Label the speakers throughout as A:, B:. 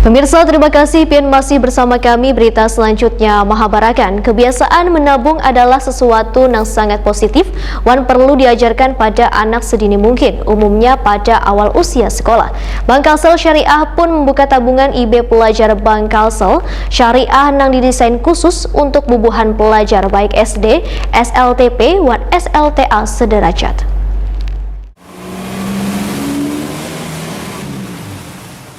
A: Pemirsa, terima kasih Pian masih bersama kami. Berita selanjutnya mahabarakan. Kebiasaan menabung adalah sesuatu yang sangat positif dan perlu diajarkan pada anak sedini mungkin, umumnya pada awal usia sekolah. Bank Kalsel Syariah pun membuka tabungan IB pelajar Bank Kalsel Syariah yang didesain khusus untuk bubuhan pelajar baik SD, SLTP, dan SLTA sederajat.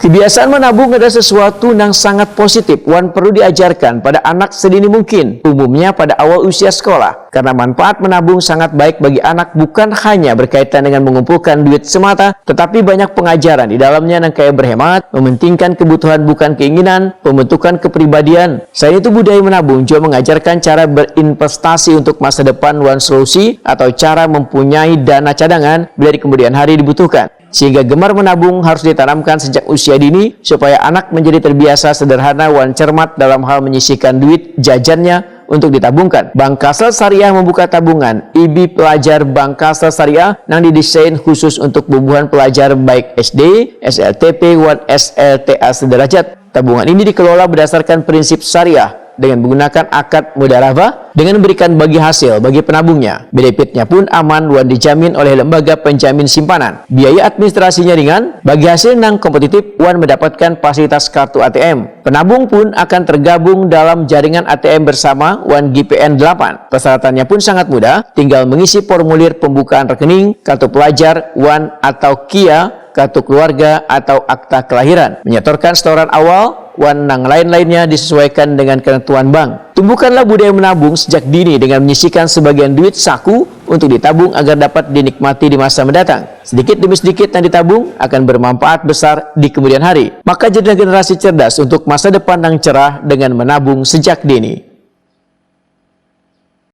B: Kebiasaan menabung adalah sesuatu yang sangat positif dan perlu diajarkan pada anak sedini mungkin, umumnya pada awal usia sekolah. Karena manfaat menabung sangat baik bagi anak bukan hanya berkaitan dengan mengumpulkan duit semata, tetapi banyak pengajaran di dalamnya yang kayak berhemat, mementingkan kebutuhan bukan keinginan, pembentukan kepribadian. Selain itu, budaya menabung juga mengajarkan cara berinvestasi untuk masa depan dan solusi atau cara mempunyai dana cadangan bila di kemudian hari dibutuhkan. Sehingga gemar menabung harus ditanamkan sejak usia dini supaya anak menjadi terbiasa sederhana dan cermat dalam hal menyisihkan duit jajannya untuk ditabungkan. Bank Kalsel Syariah membuka tabungan IB pelajar Bank Kalsel Syariah yang didesain khusus untuk bubuhan pelajar baik SD, SLTP, dan SLTA sederajat. Tabungan ini dikelola berdasarkan prinsip syariah dengan menggunakan akad mudharabah dengan memberikan bagi hasil bagi penabungnya. Benefitnya pun aman dan dijamin oleh lembaga penjamin simpanan. Biaya administrasinya ringan, bagi hasil yang kompetitif dan mendapatkan fasilitas kartu ATM. Penabung pun akan tergabung dalam jaringan ATM bersama dan GPN 8. Persyaratannya pun sangat mudah, tinggal mengisi formulir pembukaan rekening, kartu pelajar, WAN atau KIA, kartu keluarga atau akta kelahiran. Menyetorkan setoran awal, dan yang lain-lainnya disesuaikan dengan ketentuan bank. Tumbuhkanlah budaya menabung sejak dini dengan menyisihkan sebagian duit saku untuk ditabung agar dapat dinikmati di masa mendatang. Sedikit demi sedikit yang ditabung akan bermanfaat besar di kemudian hari. Maka jadilah generasi cerdas untuk masa depan yang cerah dengan menabung sejak dini.